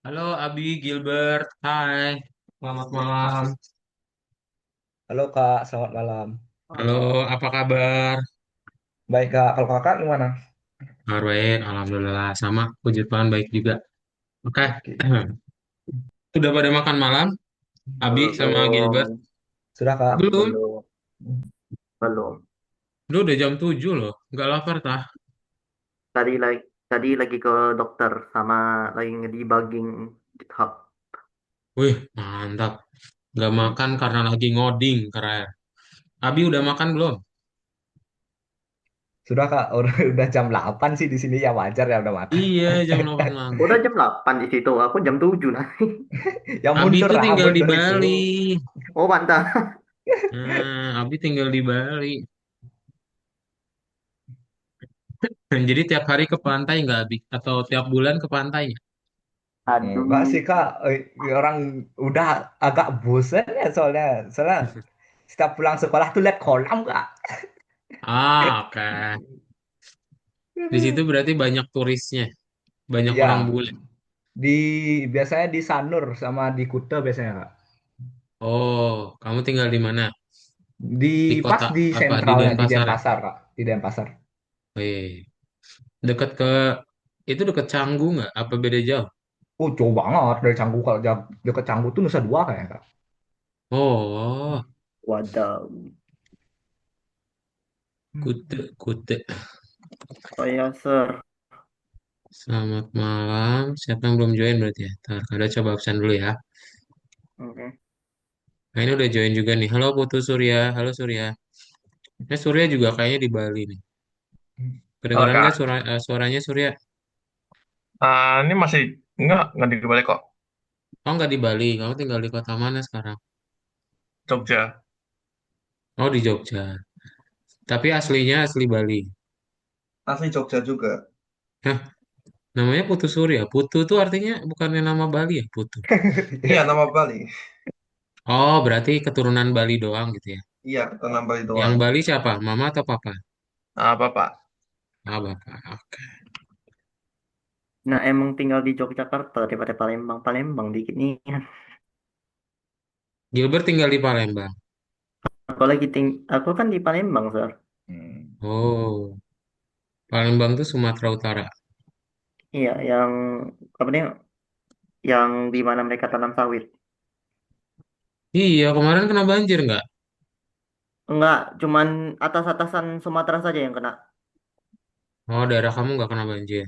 Halo Abi Gilbert, hai, selamat malam. Halo Kak, selamat malam. Halo, apa kabar? Baik Kak, kalau Kakak gimana? Kabar baik, Alhamdulillah. Sama, puji Tuhan baik juga. Oke, Oke. udah pada makan malam, Abi sama Belum, Gilbert? Sudah Kak? Belum, belum, belum. lu udah jam 7 loh, nggak lapar tah? Tadi lagi, tadi lagi ke dokter sama lagi ngedebugging GitHub. Wih, mantap. Nggak makan karena lagi ngoding, keren. Abi udah makan belum? Sudah Kak, udah jam 8 sih di sini ya wajar ya udah makan. Iya, jam 8 malam. Udah jam 8 di situ, aku jam 7 nah. Ya Abi mundur itu lah, tinggal di mundur itu. Bali. Oh, mantap. Abi tinggal di Bali. Jadi tiap hari ke pantai nggak, Abi? Atau tiap bulan ke pantai? Enggak Aduh, sih Kak, orang udah agak bosen ya soalnya setiap pulang sekolah tuh lihat kolam Kak. Ah, oke. Di situ berarti banyak turisnya, banyak orang Ya, bule. di biasanya di Sanur sama di Kuta biasanya Kak. Oh, kamu tinggal di mana? Di Di pas kota di apa? Di sentralnya di Denpasar ya? Denpasar Kak, di Denpasar. Wih, dekat ke itu deket Canggu nggak? Apa beda jauh? Oh, jauh banget dari Canggu. Kalau deket Canggu tuh Nusa Dua kayak Kak. Oh, wadah. Kute, Kute. Oh ya, Sir. Selamat malam. Siapa yang belum join berarti ya? Ntar, ada coba absen dulu ya. Oke. Nah, ini udah join juga nih. Halo Putu Surya. Halo Surya. Surya juga kayaknya di Bali nih. Halo Kedengeran nggak Kak. suaranya Surya? Ini masih nggak dibalik kok. Oh, nggak di Bali. Kamu tinggal di kota mana sekarang? Jogja. Oh, di Jogja. Tapi aslinya asli Bali. Asli Jogja juga. Hah, namanya Putu Surya. Putu tuh artinya bukannya nama Bali ya, Putu. Iya, nama Bali. Oh, berarti keturunan Bali doang gitu ya. Iya, tanam Bali Yang doang. Bali siapa? Mama atau papa? Apa Pak? Ah, bapak. Oke. Nah, emang tinggal di Yogyakarta daripada Palembang. Palembang dikit nih. Gilbert tinggal di Palembang. Aku kan di Palembang, Sir. Oh, Palembang tuh Sumatera Utara. Iya, yang apa nih? Yang di mana mereka tanam sawit. Iya, kemarin kena banjir nggak? Enggak, cuman atas-atasan Sumatera saja yang kena. Oh, daerah kamu nggak kena banjir.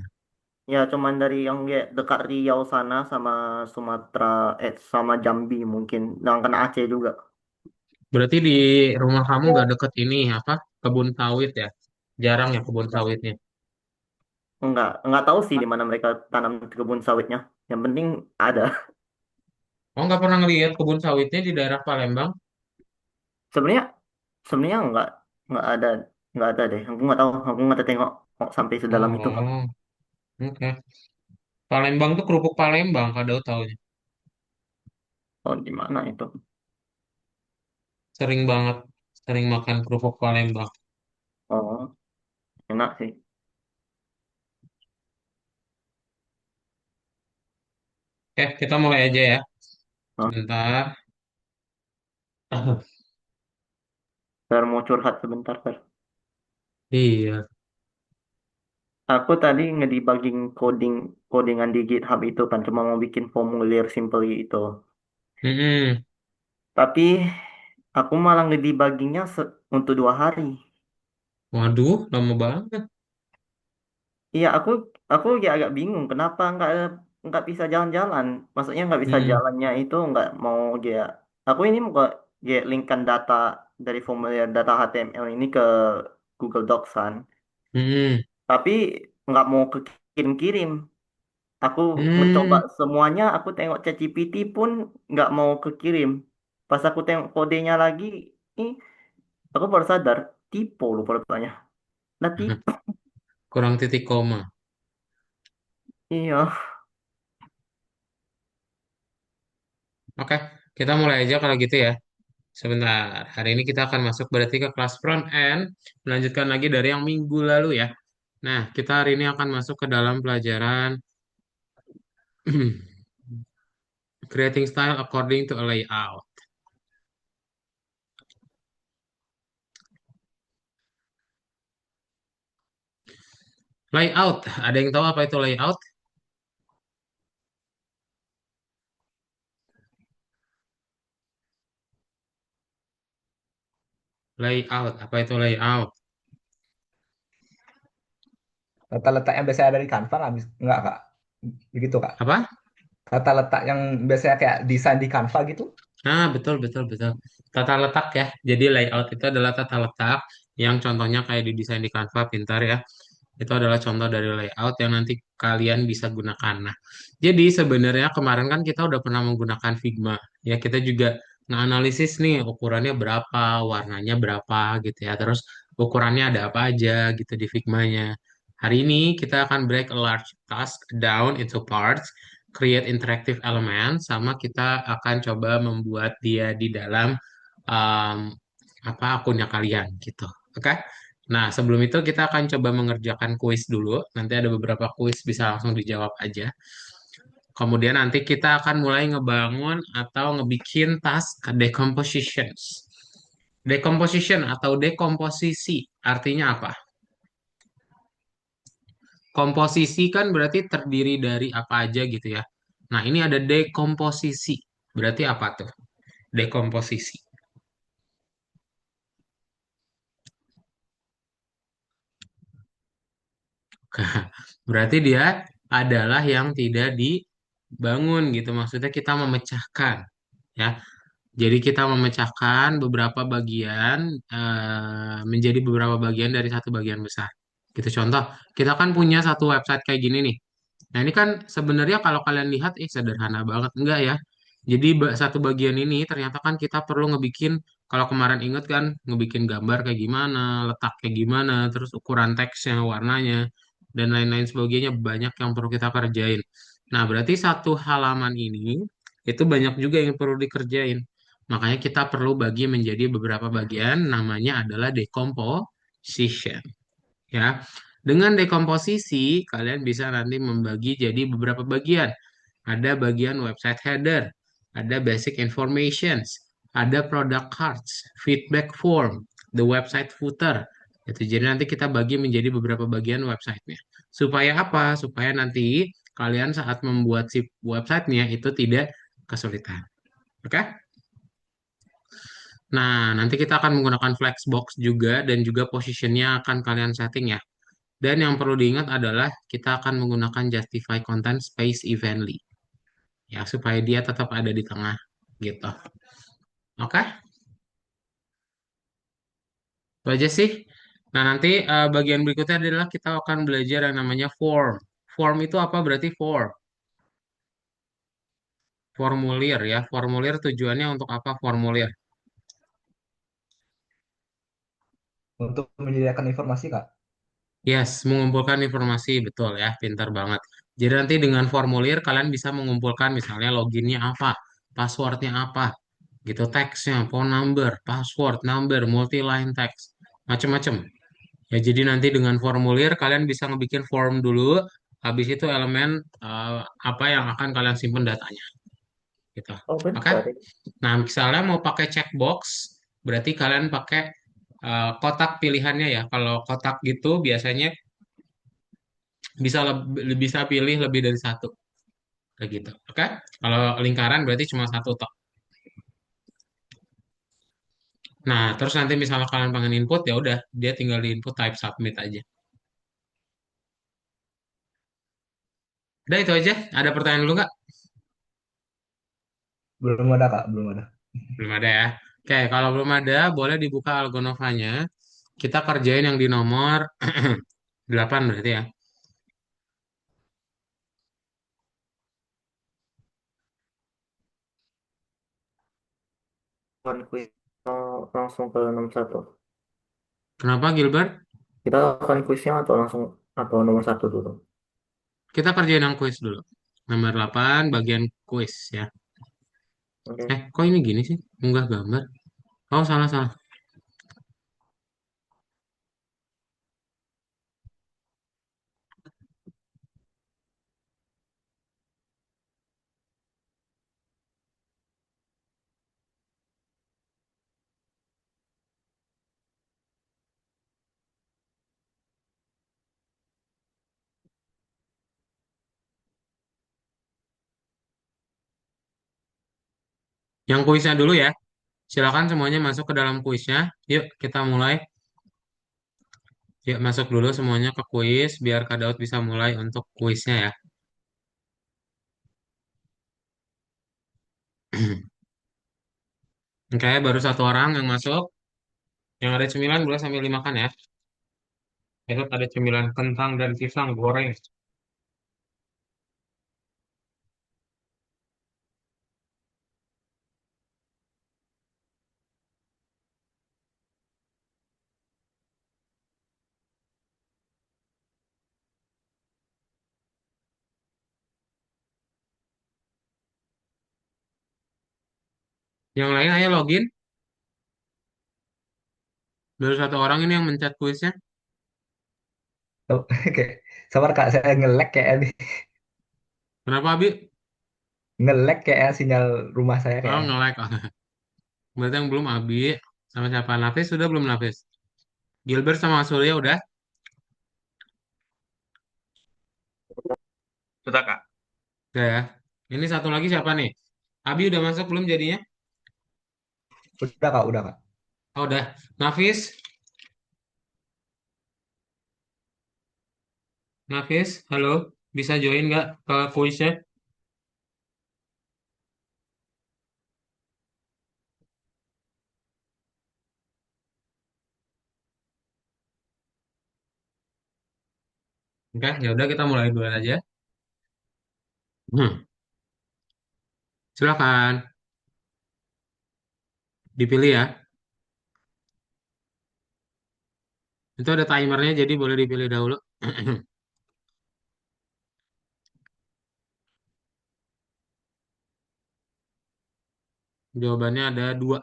Ya, cuman dari yang ya, dekat Riau sana sama Sumatera, sama Jambi mungkin. Yang kena Aceh juga. Berarti di rumah kamu nggak deket ini apa? Kebun sawit ya? Jarang ya kebun sawitnya. Enggak tahu sih di mana mereka tanam kebun sawitnya. Yang penting ada. Oh, nggak pernah ngeliat kebun sawitnya di daerah Palembang? Sebenarnya, sebenarnya enggak ada, enggak ada deh. Aku nggak ada tengok sampai sedalam itu. Oh, oke. Palembang tuh kerupuk Palembang, kadang tahu. Oh, di mana itu? Sering banget, sering makan kerupuk Palembang. Oh, enak sih. Oke, kita mulai aja ya. Hah? Sebentar. Saya mau curhat sebentar, Fer. Iya. Aku tadi ngedebugging codingan di GitHub itu kan cuma mau bikin formulir simple itu. Mm-mm. Tapi aku malah ngedebuggingnya untuk 2 hari. Waduh, lama banget. Iya, aku ya agak bingung kenapa nggak bisa jalan-jalan. Maksudnya nggak bisa Mm-mm. jalannya itu nggak mau dia. Aku ini mau dia linkkan data dari formulir data HTML ini ke Google Docs kan. Mm-mm. Tapi nggak mau kekirim-kirim. Aku mencoba Mm. semuanya, aku tengok ChatGPT pun nggak mau kekirim. Pas aku tengok kodenya lagi, ih, aku baru sadar, typo lupa rupanya. Nah, typo. Kurang titik koma. Iya. Oke, kita mulai aja kalau gitu ya. Sebentar. Hari ini kita akan masuk berarti ke kelas front end. Melanjutkan lagi dari yang minggu lalu ya. Nah, kita hari ini akan masuk ke dalam pelajaran Creating style according to a layout. Layout, ada yang tahu apa itu layout? Layout, apa itu layout? Tata letak yang biasanya ada di Canva nggak, nggak Kak? Begitu Kak. Apa? Tata letak yang biasanya kayak desain di Canva gitu. Nah, betul, betul, betul. Tata letak ya. Jadi layout itu adalah tata letak yang contohnya kayak didesain di Canva, pintar ya. Itu adalah contoh dari layout yang nanti kalian bisa gunakan. Nah, jadi sebenarnya kemarin kan kita udah pernah menggunakan Figma. Ya, kita juga nganalisis nih ukurannya berapa, warnanya berapa gitu ya. Terus ukurannya ada apa aja gitu di Figmanya. Hari ini kita akan break a large task down into parts, create interactive element, sama kita akan coba membuat dia di dalam um, apa akunnya kalian gitu. Oke? Nah, sebelum itu kita akan coba mengerjakan kuis dulu. Nanti ada beberapa kuis bisa langsung dijawab aja. Kemudian nanti kita akan mulai ngebangun atau ngebikin task decompositions. Decomposition atau dekomposisi artinya apa? Komposisi kan berarti terdiri dari apa aja gitu ya. Nah, ini ada dekomposisi. Berarti apa tuh? Dekomposisi. Berarti dia adalah yang tidak dibangun gitu. Maksudnya kita memecahkan ya. Jadi kita memecahkan beberapa bagian menjadi beberapa bagian dari satu bagian besar. Gitu contoh, kita kan punya satu website kayak gini nih. Nah, ini kan sebenarnya kalau kalian lihat, sederhana banget. Enggak ya. Jadi satu bagian ini ternyata kan kita perlu ngebikin, kalau kemarin inget kan, ngebikin gambar kayak gimana, letak kayak gimana, terus ukuran teksnya, warnanya, dan lain-lain sebagainya. Banyak yang perlu kita kerjain. Nah, berarti satu halaman ini, itu banyak juga yang perlu dikerjain. Makanya kita perlu bagi menjadi beberapa bagian, namanya adalah decomposition. Ya, dengan dekomposisi, kalian bisa nanti membagi jadi beberapa bagian. Ada bagian website header, ada basic informations, ada product cards, feedback form, the website footer. Itu jadi nanti kita bagi menjadi beberapa bagian websitenya. Supaya apa? Supaya nanti kalian saat membuat si websitenya itu tidak kesulitan. Oke? Nah, nanti kita akan menggunakan flexbox juga dan juga positionnya akan kalian setting ya. Dan yang perlu diingat adalah kita akan menggunakan justify content space evenly. Ya, supaya dia tetap ada di tengah gitu. Oke? Itu aja sih. Nah, nanti bagian berikutnya adalah kita akan belajar yang namanya form. Form itu apa berarti form? Formulir ya. Formulir tujuannya untuk apa formulir? Untuk menyediakan informasi Kak. Yes, mengumpulkan informasi, betul ya, pintar banget. Jadi nanti dengan formulir kalian bisa mengumpulkan misalnya loginnya apa, passwordnya apa, gitu teksnya, phone number, password, number, multi-line text, macam-macam. Ya jadi nanti dengan formulir kalian bisa ngebikin form dulu, habis itu elemen apa yang akan kalian simpan datanya, gitu. Oh, Oke? bentar. Nah, misalnya mau pakai checkbox, berarti kalian pakai kotak pilihannya ya. Kalau kotak gitu biasanya bisa pilih lebih dari satu kayak gitu. Oke? Kalau lingkaran berarti cuma satu tok. Nah, terus nanti misalnya kalian pengen input ya udah dia tinggal di input type submit aja. Udah itu aja. Ada pertanyaan dulu nggak? Belum ada Kak, belum ada. Belum ada ya. Oke, kalau belum ada boleh dibuka Algonovanya. Kita kerjain yang di nomor 8 berarti ya. Bukan kuis langsung ke nomor satu. Kenapa Gilbert? Kita akan kuisnya atau langsung atau nomor satu dulu. Kita kerjain yang quiz dulu. Nomor 8 bagian quiz ya. Oke. Kok ini gini sih? Unggah gambar. Oh, salah salah. Yang kuisnya dulu ya. Silakan semuanya masuk ke dalam kuisnya. Yuk, kita mulai. Yuk, masuk dulu semuanya ke kuis biar Kak Daud bisa mulai untuk kuisnya ya. Oke, baru satu orang yang masuk. Yang ada cemilan boleh sambil dimakan ya. Itu ada cemilan kentang dan pisang goreng. Yang lain ayo login. Baru satu orang ini yang mencet kuisnya. Kayak, sabar Kak, saya nge-lag kayak nih. Kenapa, Abi? Nge-lag kayak sinyal rumah saya Oh, kayak. nge-lag. Berarti yang belum Abi. Sama siapa? Nafis sudah belum Nafis? Gilbert sama Surya udah? Sudah, Kak. Udah ya. Ini satu lagi siapa nih? Abi udah masuk belum jadinya? Udah Kak, udah Kak. Oh, udah. Nafis? Nafis, halo. Bisa join nggak ke kuisnya? Oke, ya udah kita mulai dulu aja. Hmm, silakan dipilih ya. Itu ada timernya jadi boleh dipilih dahulu. Jawabannya ada dua.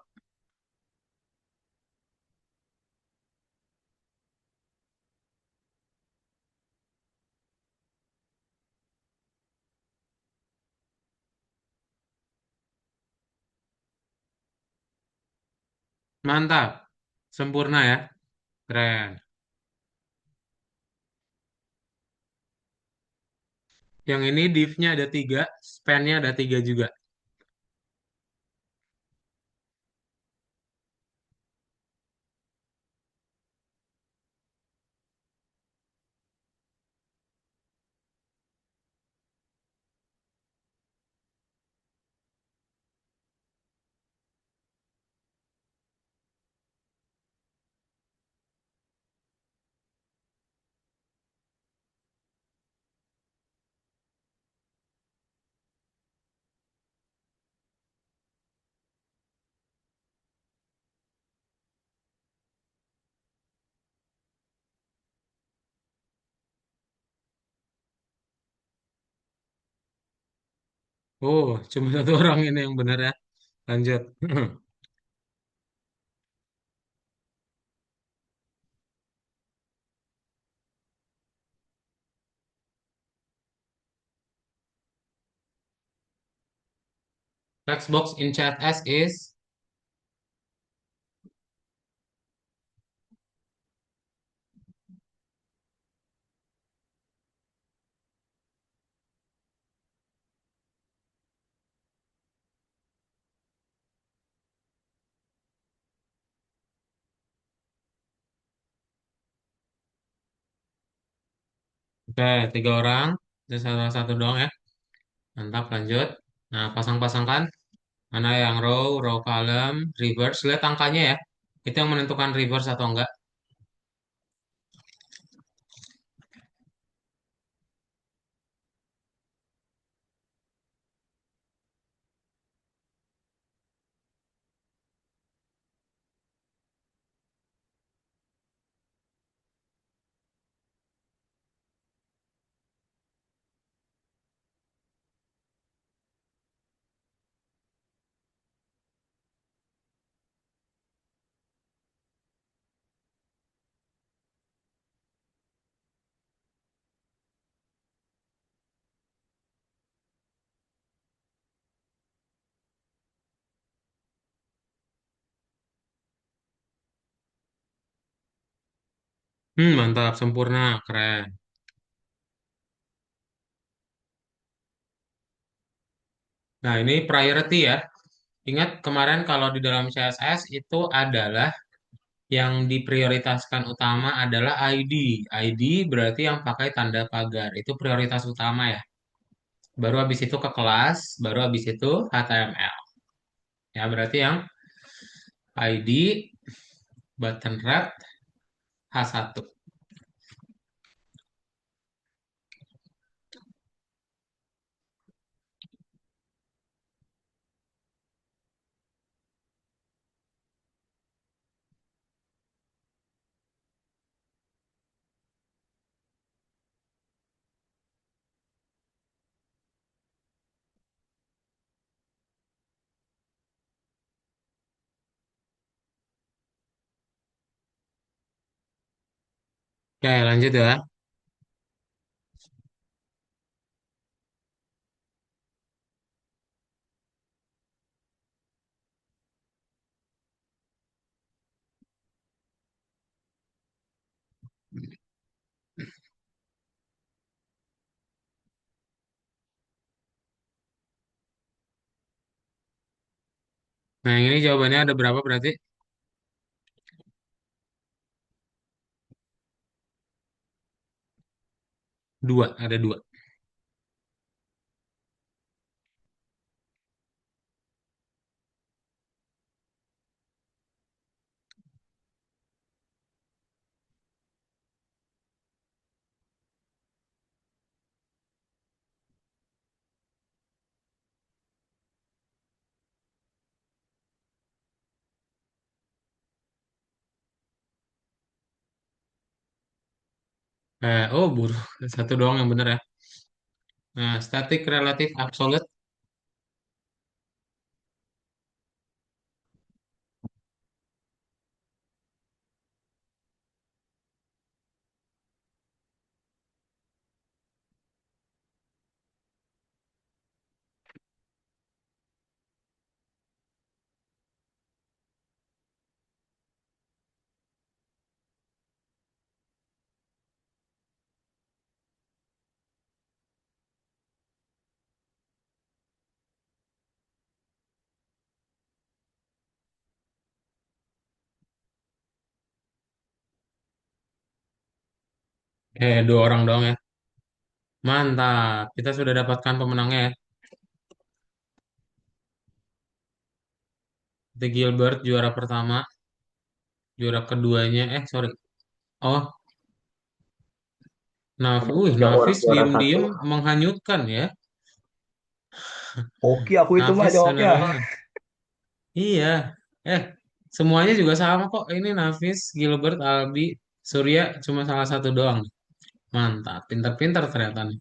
Mantap. Sempurna ya. Keren. Yang ini div-nya ada tiga, span-nya ada tiga juga. Oh, cuma satu orang ini yang benar ya. Lanjut. Text box in chat S is. Oke, tiga orang. Itu salah satu doang ya. Mantap, lanjut. Nah, pasang-pasangkan. Mana yang row column, reverse. Lihat angkanya ya. Itu yang menentukan reverse atau enggak. Mantap, sempurna, keren. Nah, ini priority ya. Ingat kemarin kalau di dalam CSS itu adalah yang diprioritaskan utama adalah ID. ID berarti yang pakai tanda pagar. Itu prioritas utama ya. Baru habis itu ke kelas, baru habis itu HTML. Ya, berarti yang ID, button wrap, H1. Oke, lanjut ya. Nah, yang ini jawabannya ada berapa berarti? Dua, ada dua. Oh, buruh. Satu doang yang bener ya. Nah, static relative absolute. Dua orang doang ya. Mantap. Kita sudah dapatkan pemenangnya ya. The Gilbert juara pertama. Juara keduanya, sorry. Oh, Ada tiga orang Nafis juara satu. diem-diem menghanyutkan ya. Oke, aku itu mah Nafis jawabnya. benar-benar. Iya. Eh, semuanya juga sama kok. Ini Nafis, Gilbert, Albi, Surya cuma salah satu doang. Mantap. Pinter-pinter ternyata nih.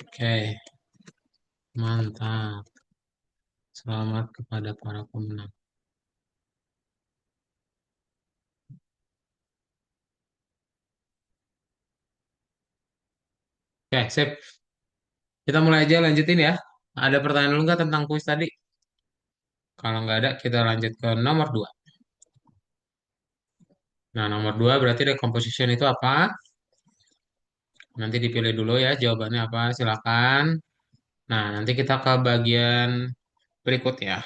Oke, mantap. Selamat kepada para pemenang. Oke, sip. Kita mulai aja lanjutin ya. Ada pertanyaan dulu nggak tentang kuis tadi? Kalau nggak ada, kita lanjut ke nomor 2. Nah, nomor 2 berarti decomposition itu apa? Nanti dipilih dulu ya jawabannya apa, silakan. Nah, nanti kita ke bagian berikut ya.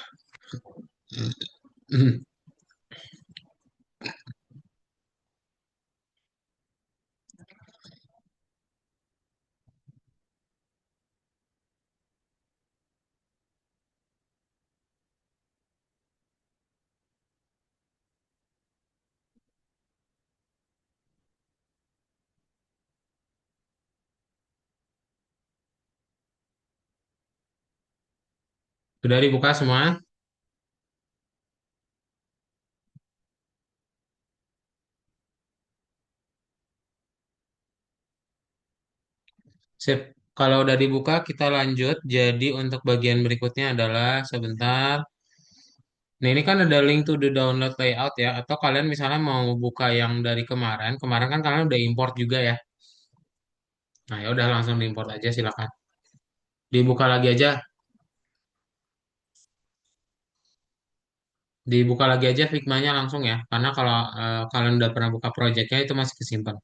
Sudah dibuka semua? Sip. Kalau udah dibuka, kita lanjut. Jadi untuk bagian berikutnya adalah sebentar. Nah, ini kan ada link to the download layout ya. Atau kalian misalnya mau buka yang dari kemarin. Kemarin kan kalian udah import juga ya. Nah, ya udah langsung diimport aja silakan. Dibuka lagi aja. Dibuka lagi aja Figma-nya langsung ya. Karena kalau kalian udah pernah buka projectnya itu masih kesimpan.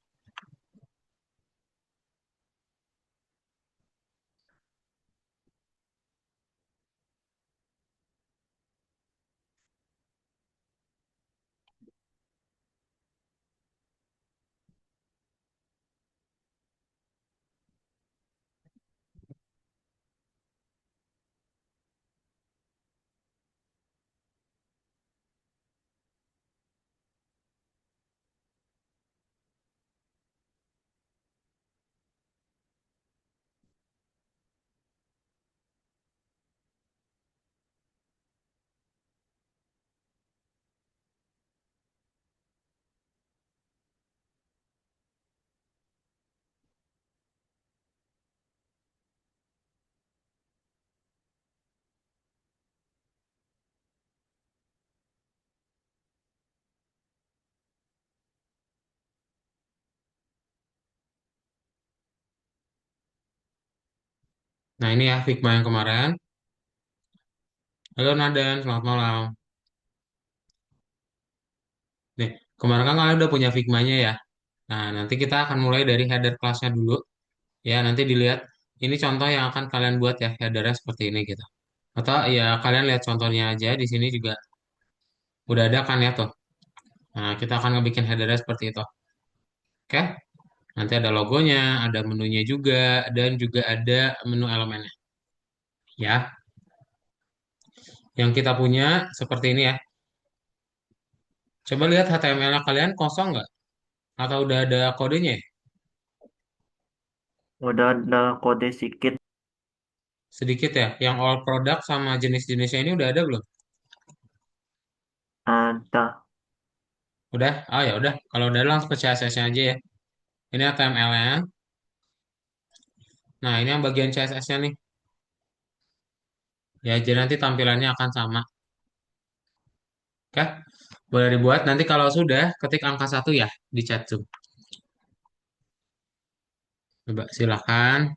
Nah, ini ya Figma yang kemarin. Halo Nadan, selamat malam. Nih, kemarin kan kalian udah punya Figmanya ya. Nah, nanti kita akan mulai dari header kelasnya dulu. Ya, nanti dilihat. Ini contoh yang akan kalian buat ya, headernya seperti ini gitu. Atau ya kalian lihat contohnya aja, di sini juga udah ada kan ya tuh. Nah, kita akan ngebikin headernya seperti itu. Oke? Nanti ada logonya, ada menunya juga, dan juga ada menu elemennya. Ya, yang kita punya seperti ini ya. Coba lihat HTML-nya kalian kosong nggak? Atau udah ada kodenya ya? Udah ada kode sedikit. Sedikit ya. Yang all product sama jenis-jenisnya ini udah ada belum? Ada. Udah? Oh ya udah. Kalau udah langsung ke CSS-nya aja ya. Ini HTML-nya. Nah, ini yang bagian CSS-nya nih. Ya, jadi nanti tampilannya akan sama. Oke? Boleh dibuat. Nanti kalau sudah, ketik angka 1 ya di chat Zoom. Coba silakan.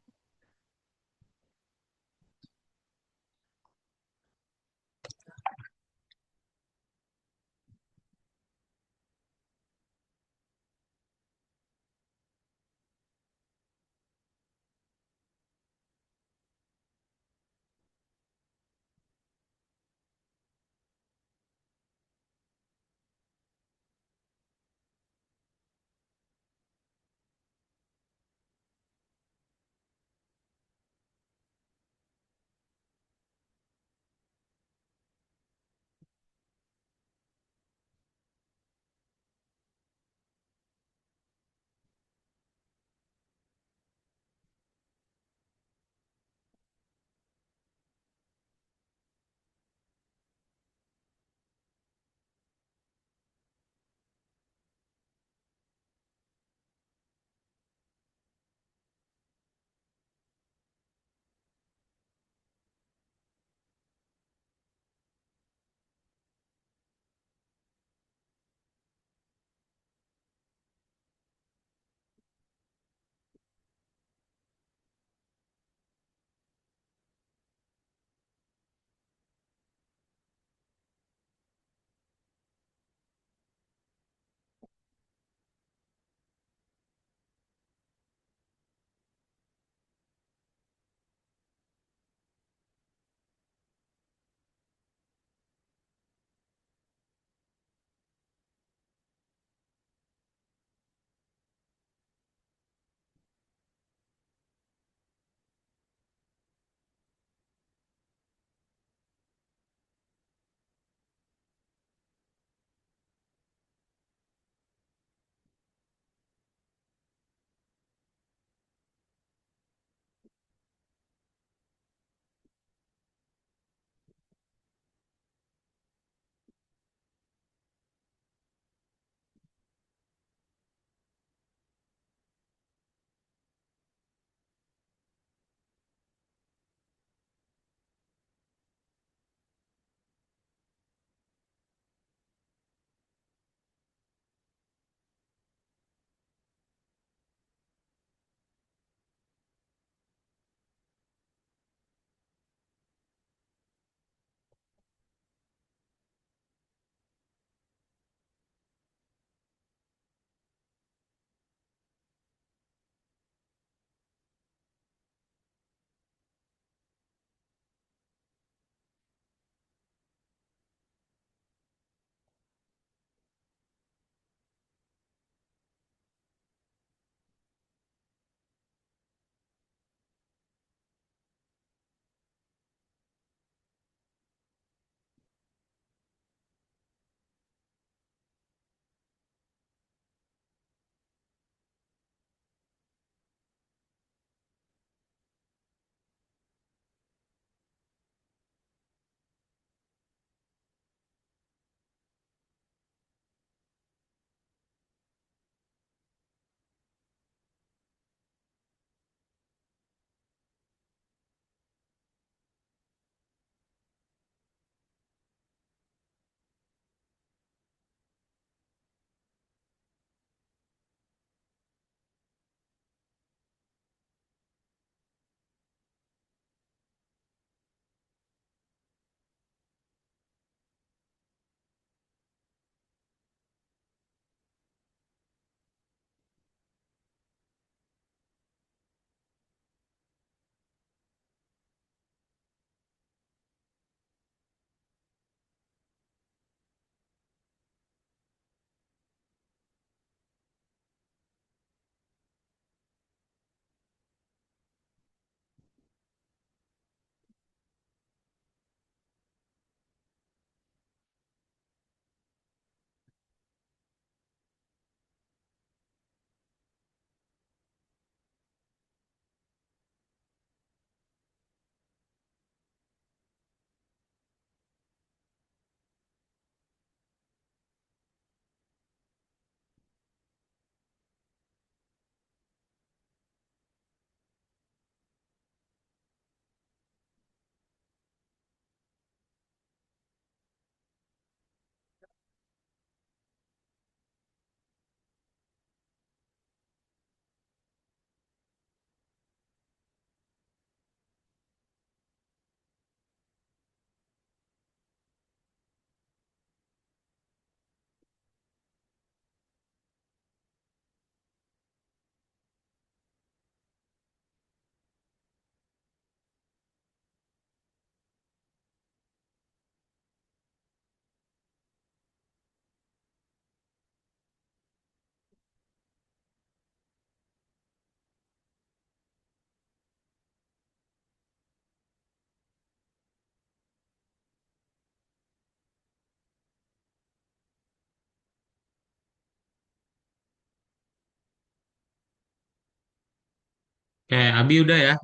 Oke, Abi udah ya.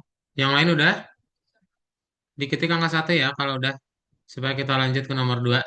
Yang lain udah? Diketik angka satu ya kalau udah. Supaya kita lanjut ke nomor 2.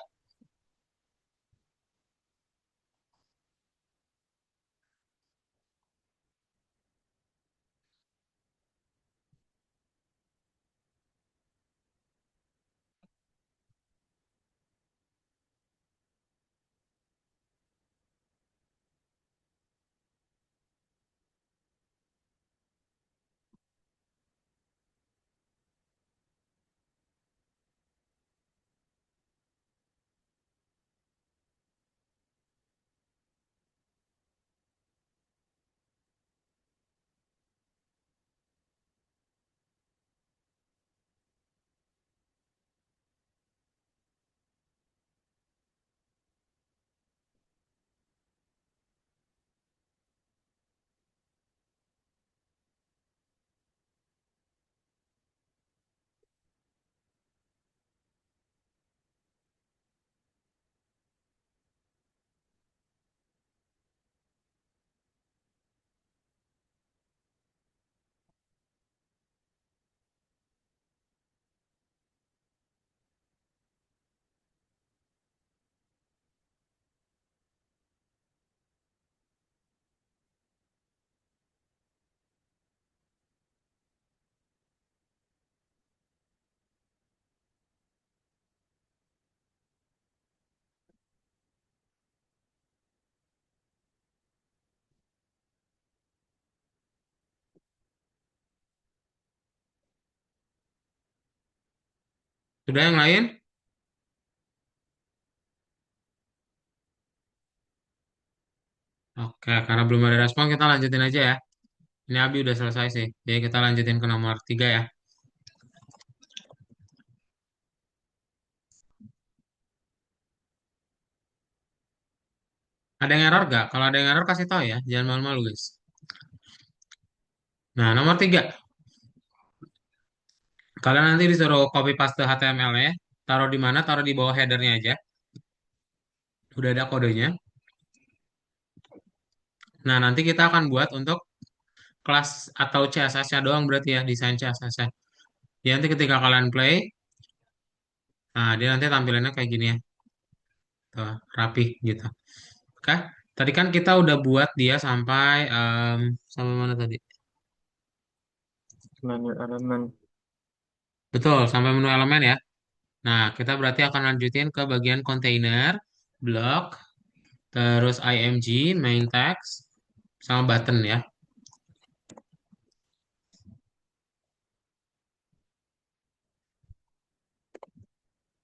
Sudah yang lain? Oke, karena belum ada respon kita lanjutin aja ya. Ini Abi udah selesai sih. Jadi kita lanjutin ke nomor 3 ya. Ada yang error gak? Kalau ada yang error kasih tahu ya. Jangan malu-malu guys. Nah, nomor 3. Kalian nanti disuruh copy paste HTML-nya. Taruh di mana? Taruh di bawah headernya aja. Udah ada kodenya. Nah, nanti kita akan buat untuk kelas atau CSS-nya doang berarti ya. Desain CSS-nya. Ya, nanti ketika kalian play. Nah, dia nanti tampilannya kayak gini ya. Tuh, rapih gitu. Oke. Tadi kan kita udah buat dia sampai mana tadi? Menu elemen. Betul, sampai menu elemen ya. Nah, kita berarti akan lanjutin ke bagian container, block, terus img, main text, sama button ya.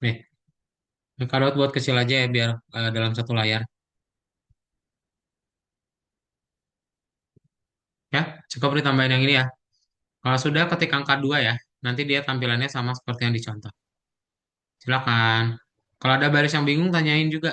Nih, ini kadot buat kecil aja ya biar dalam satu layar. Ya, cukup ditambahin yang ini ya. Kalau sudah ketik angka 2 ya, nanti dia tampilannya sama seperti yang dicontoh. Silakan. Kalau ada baris yang bingung, tanyain juga.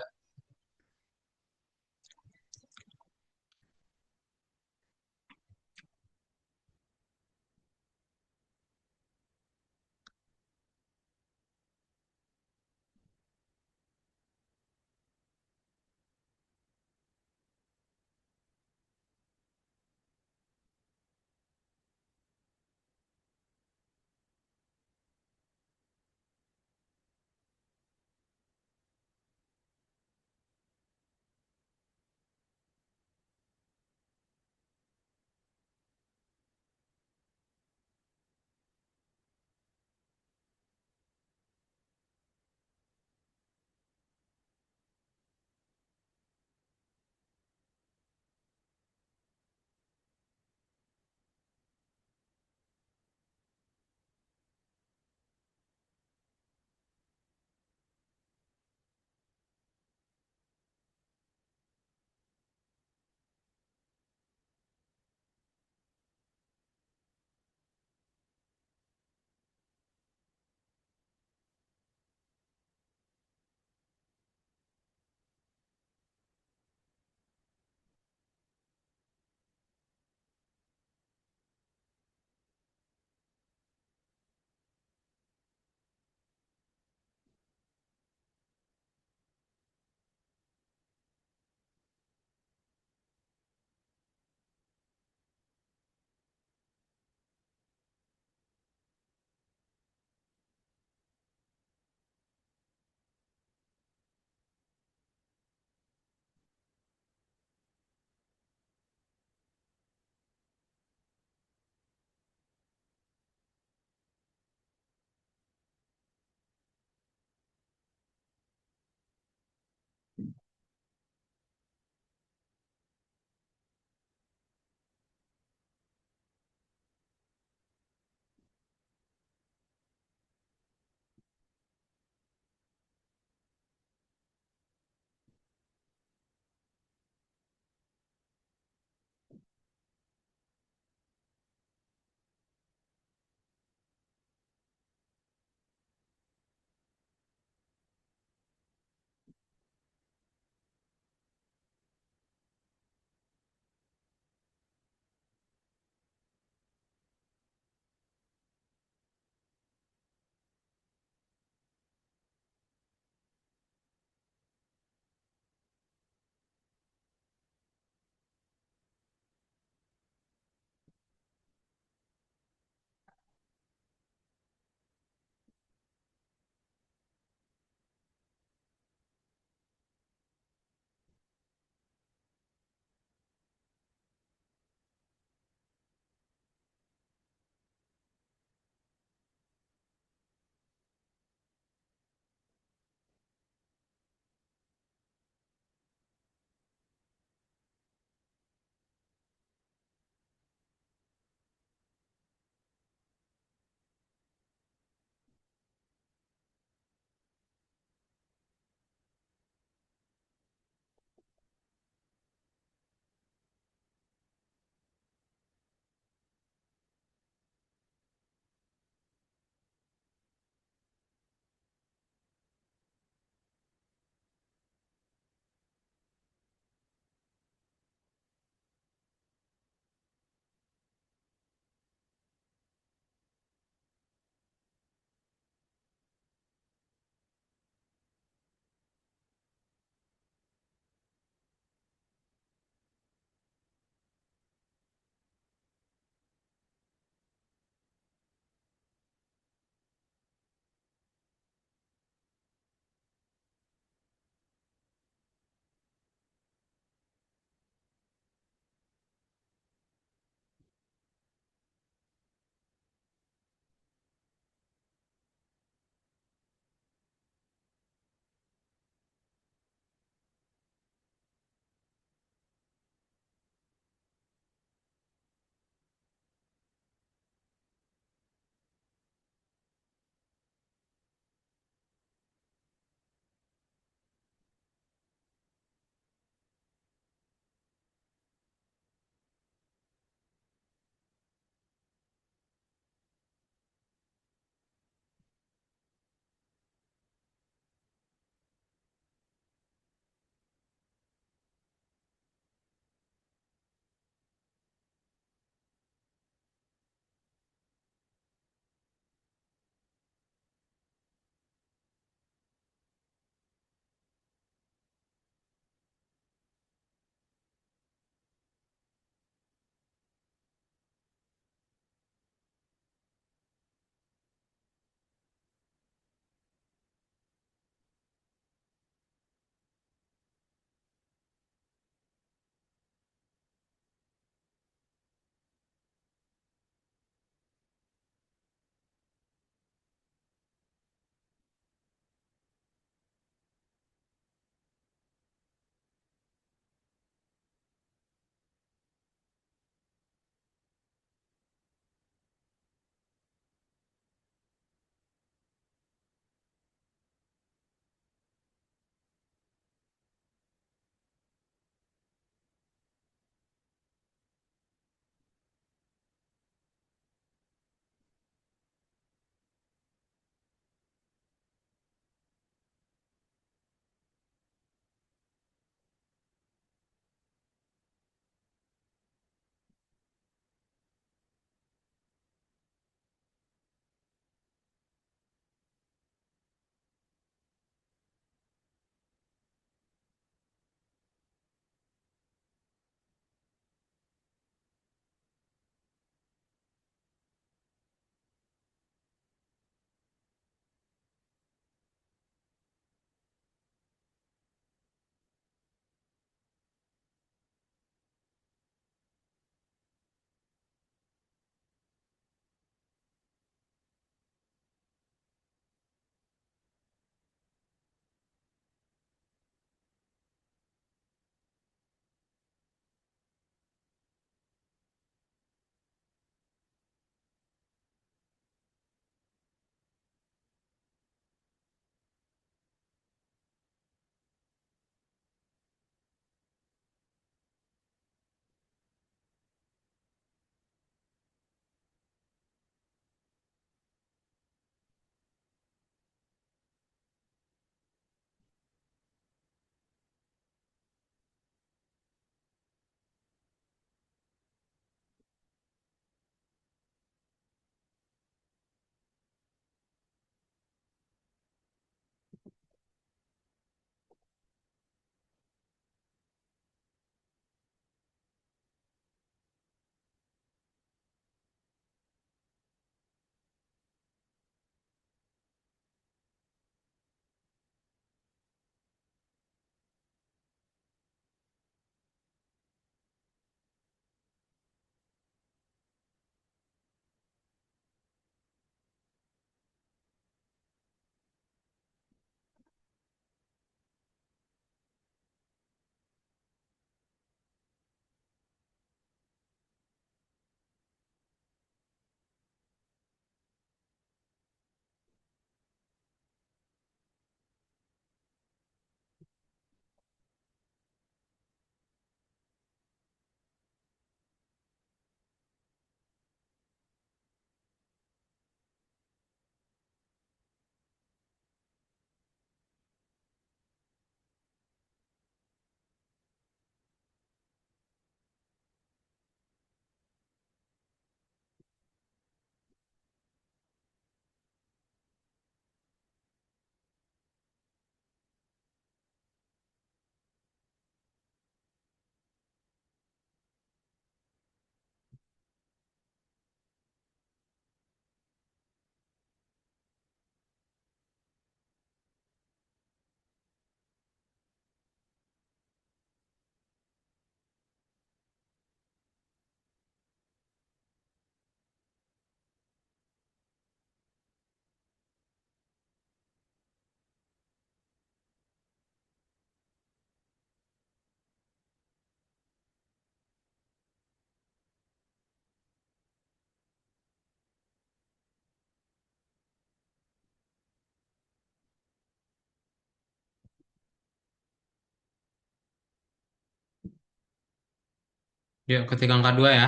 Yuk, ketik angka 2 ya.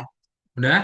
Udah?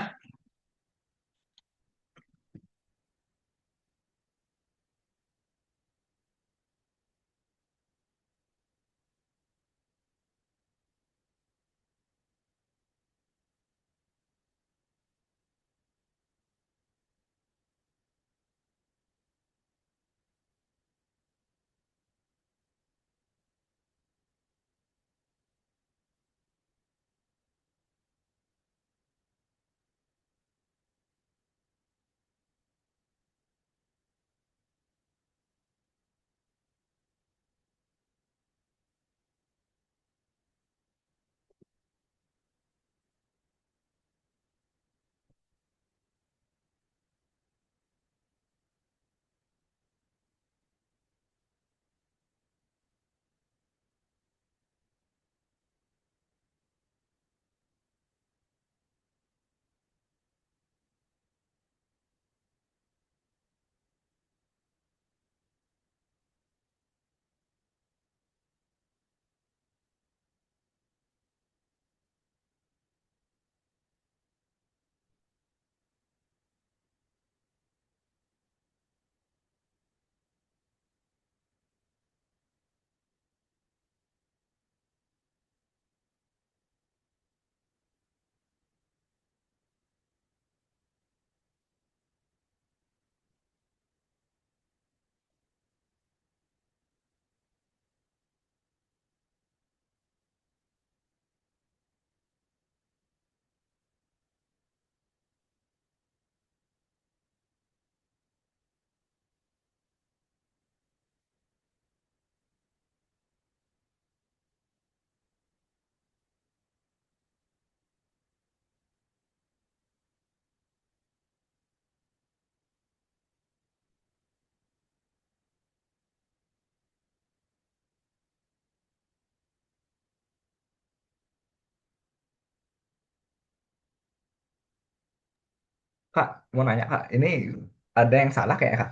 Kak, mau nanya Kak, ini ada yang salah kayak Kak?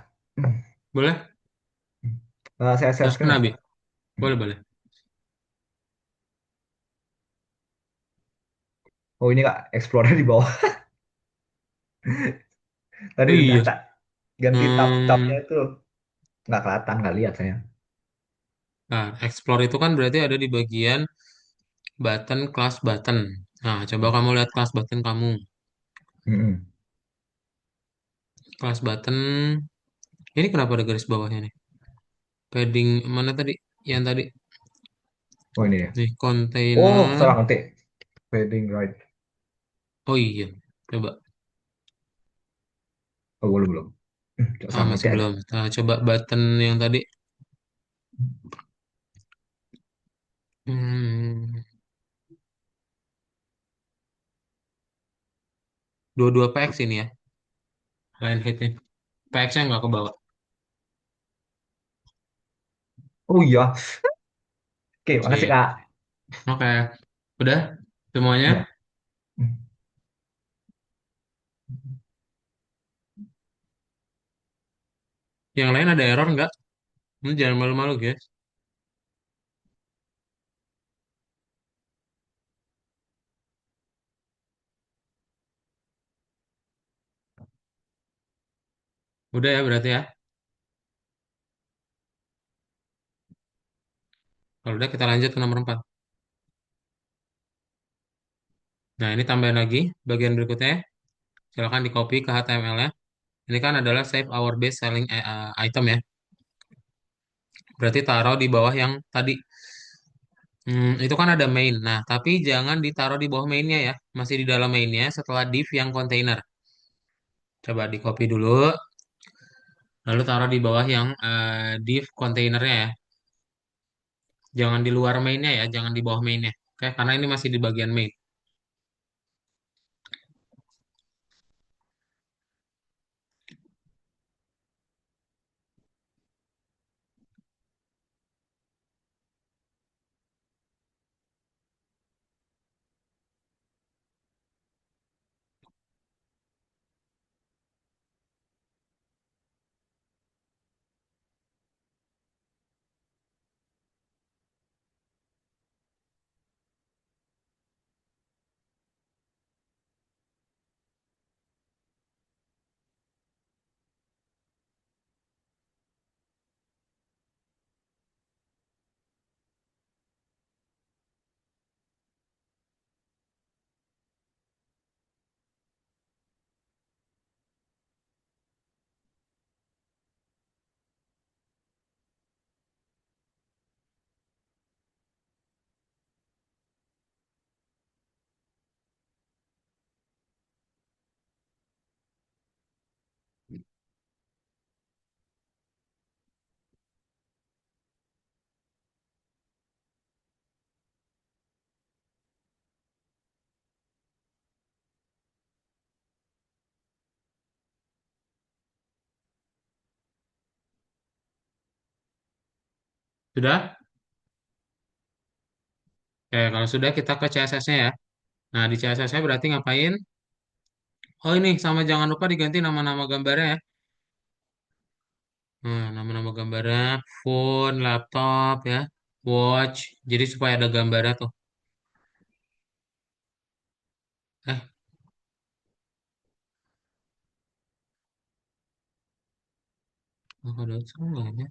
Boleh? Saya share screen Kena, ya Bi? Kak. Boleh, boleh. Oh ini Kak, Explorer di bawah. Tadi Oh udah iya. tak ganti tab-tabnya Hmm, itu nggak kelihatan, nggak lihat saya. nah, explore itu kan berarti ada di bagian button, kelas button. Nah, coba kamu lihat kelas button kamu. Mm-mm. Kelas button, ini kenapa ada garis bawahnya nih? Padding, mana tadi? Yang tadi, Oh ini ya. nih, Oh container. salah ngetik. Fading right. Oh iya, coba. Oh belum belum. Ah, Salah masih ngetik aja. belum. Nah, coba button yang tadi. Hmm, dua-dua PX ini ya, line headnya. PX-nya nggak ke bawah. Oh iya. Oke, makasih Sip. Kak. Oke. Udah semuanya? Ya. Yang lain ada error nggak? Ini jangan malu-malu, guys. Udah ya berarti ya. Kalau udah kita lanjut ke nomor 4. Nah, ini tambahin lagi bagian berikutnya. Silakan di copy ke HTML-nya. Ini kan adalah save our base selling item ya. Berarti taruh di bawah yang tadi. Itu kan ada main. Nah, tapi jangan ditaruh di bawah mainnya ya. Masih di dalam mainnya setelah div yang container. Coba di copy dulu. Lalu taruh di bawah yang div kontainernya ya. Jangan di luar mainnya ya. Jangan di bawah mainnya. Oke, karena ini masih di bagian main. Sudah? Oke, kalau sudah kita ke CSS-nya ya. Nah, di CSS-nya berarti ngapain? Oh ini, sama jangan lupa diganti nama-nama gambarnya ya. Nah, nama-nama gambarnya, phone, laptop ya, watch. Jadi supaya ada gambarnya tuh. Eh, ada salah ya.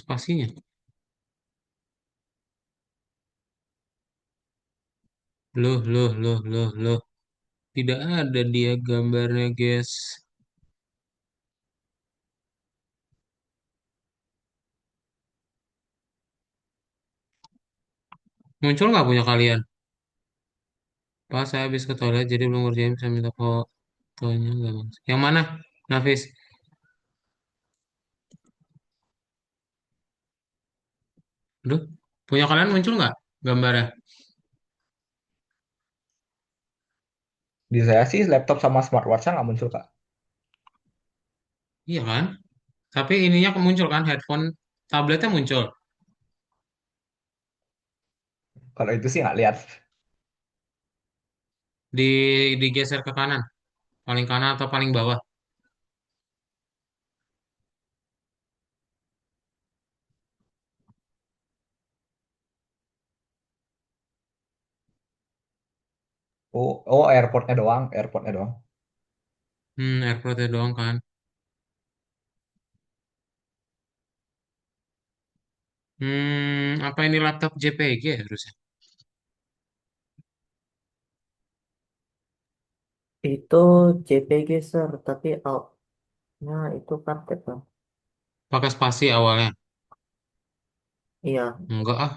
Spasinya. Loh. Tidak ada dia gambarnya, guys. Muncul nggak punya kalian? Pas saya habis ke toilet, jadi belum ngerjain bisa minta fotonya nggak mas? Yang mana, Nafis? Aduh, punya kalian muncul nggak gambarnya? Di saya sih laptop sama smartwatch nggak muncul, Kak. Iya kan? Tapi ininya muncul kan, headphone, tabletnya muncul. Kalau itu sih nggak lihat. Di digeser ke kanan, paling kanan atau paling bawah. Oh, airportnya doang. AirPodnya doang kan. Apa ini laptop JPG ya harusnya? Itu JPG sir, tapi outnya itu kartet kan? Pakai spasi awalnya. Iya. Enggak ah,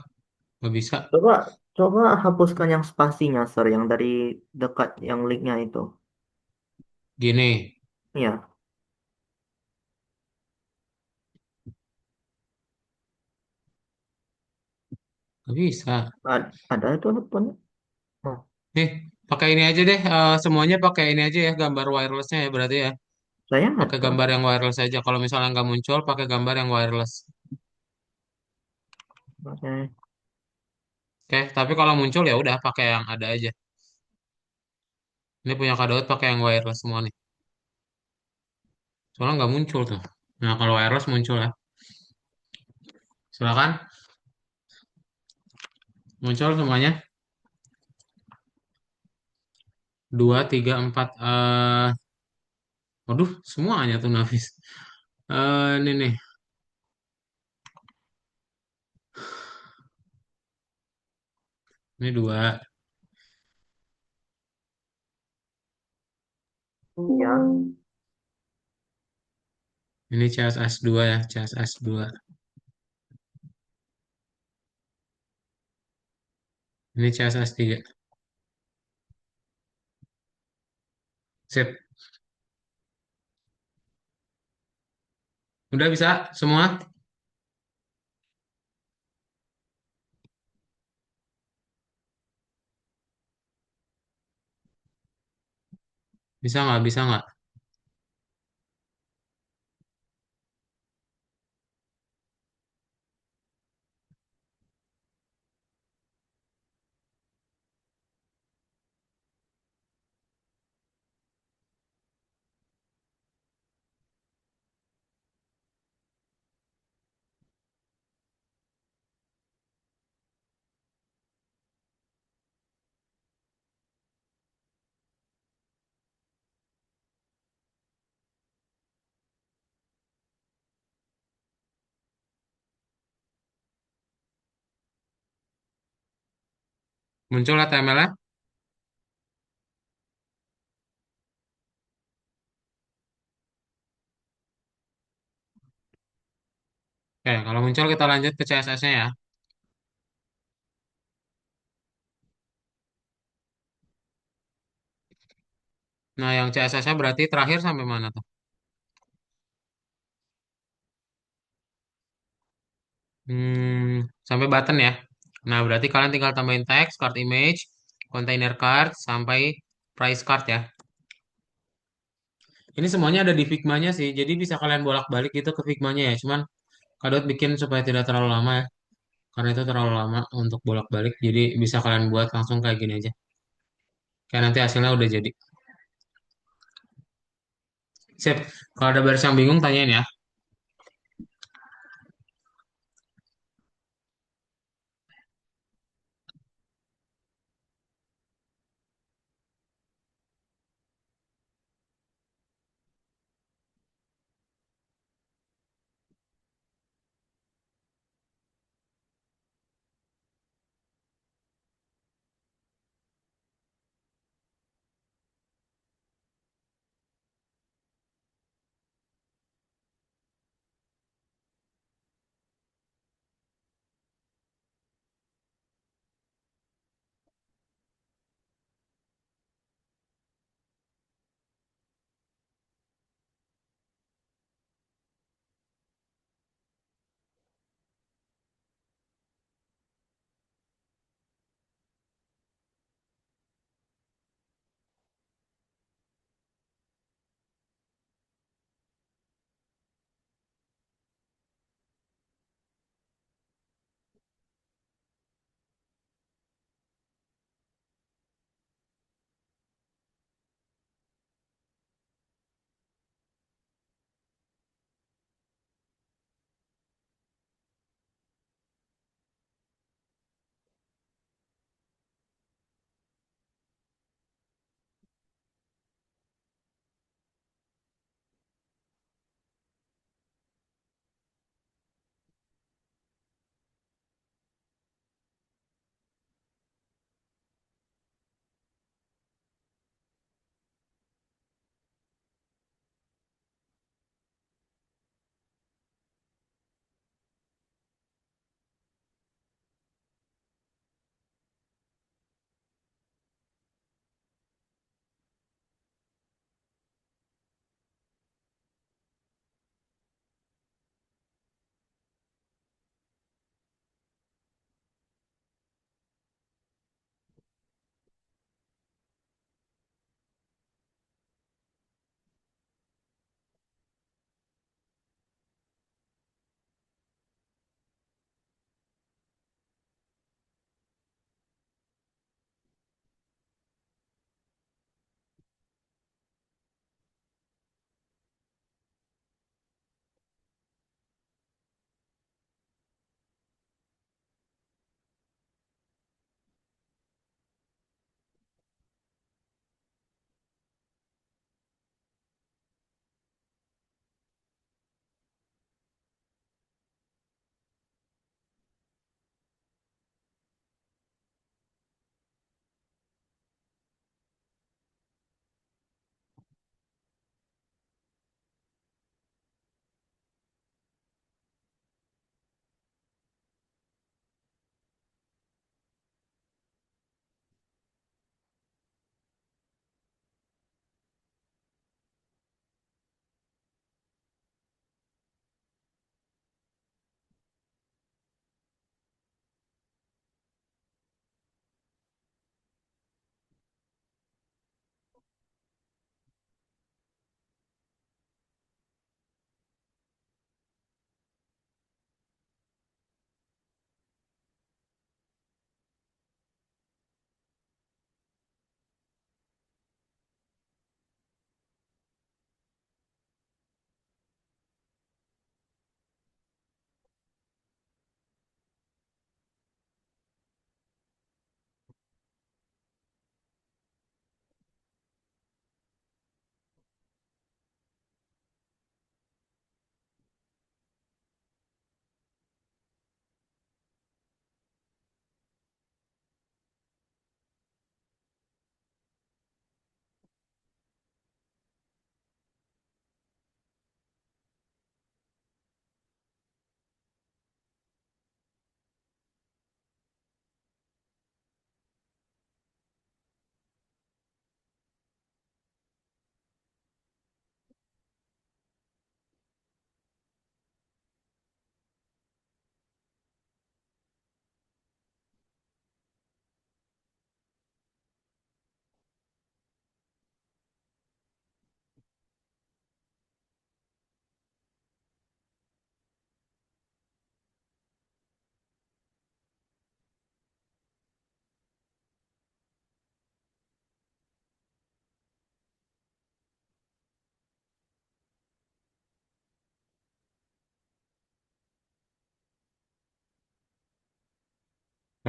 nggak bisa. Coba coba hapuskan yang spasinya sir, yang dari dekat yang linknya itu. Gini, Iya. nggak bisa. Ada itu handphone. Oh, Nih, pakai ini aja deh. Semuanya pakai ini aja ya, gambar wirelessnya ya berarti ya. saya Pakai ada. gambar yang wireless aja. Kalau misalnya nggak muncul, pakai gambar yang wireless. Oke. Oke, tapi kalau muncul ya udah pakai yang ada aja. Ini punya Kak Daud pakai yang wireless semua nih. Soalnya nggak muncul tuh. Nah, kalau wireless muncul ya. Silakan, muncul semuanya. Dua, tiga, empat. Waduh, semuanya tuh Nafis. Ini nih. Ini dua. Iya. Ini CSS 2 ya, CSS 2. Ini CSS 3. Sip. Udah bisa semua? Bisa nggak? Bisa nggak? Muncul HTML-nya? Oke, kalau muncul kita lanjut ke CSS-nya ya. Nah, yang CSS-nya berarti terakhir sampai mana tuh? Sampai button ya. Nah, berarti kalian tinggal tambahin teks, card image, container card, sampai price card ya. Ini semuanya ada di Figma-nya sih, jadi bisa kalian bolak-balik gitu ke Figma-nya ya. Cuman Kadot bikin supaya tidak terlalu lama ya, karena itu terlalu lama untuk bolak-balik. Jadi bisa kalian buat langsung kayak gini aja. Kayak nanti hasilnya udah jadi. Sip, kalau ada baris yang bingung tanyain ya.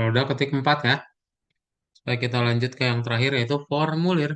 Kalau udah ketik 4 ya. Supaya kita lanjut ke yang terakhir yaitu formulir.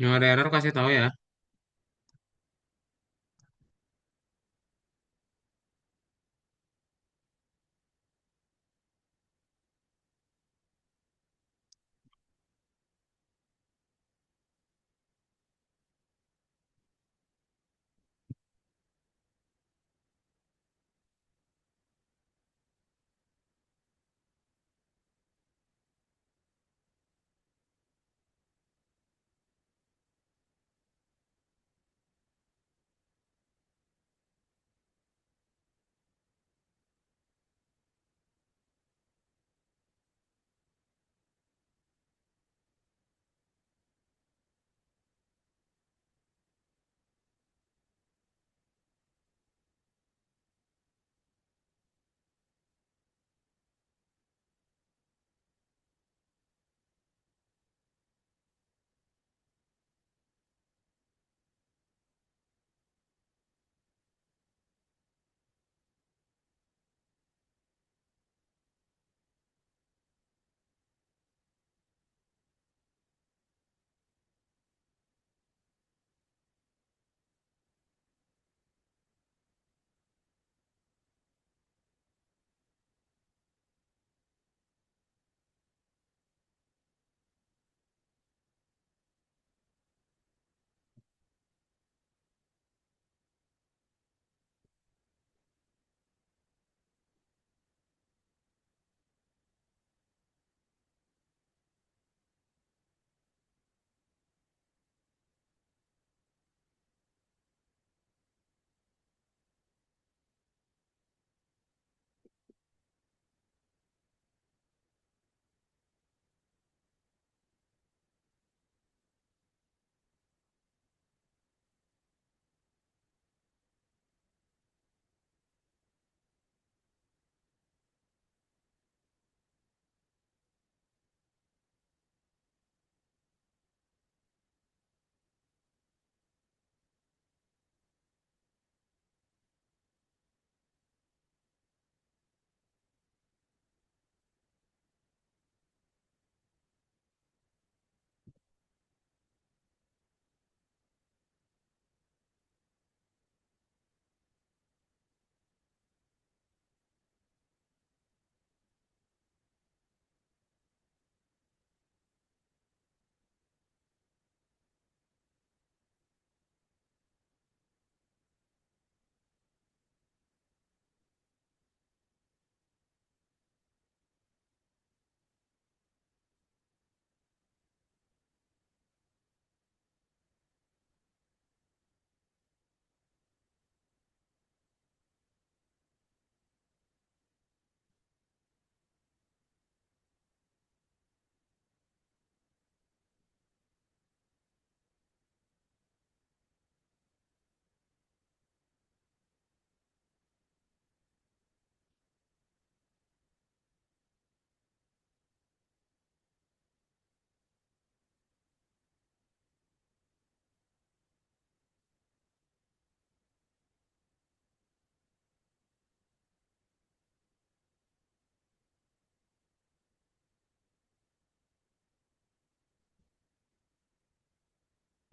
Yang ada error kasih tahu ya.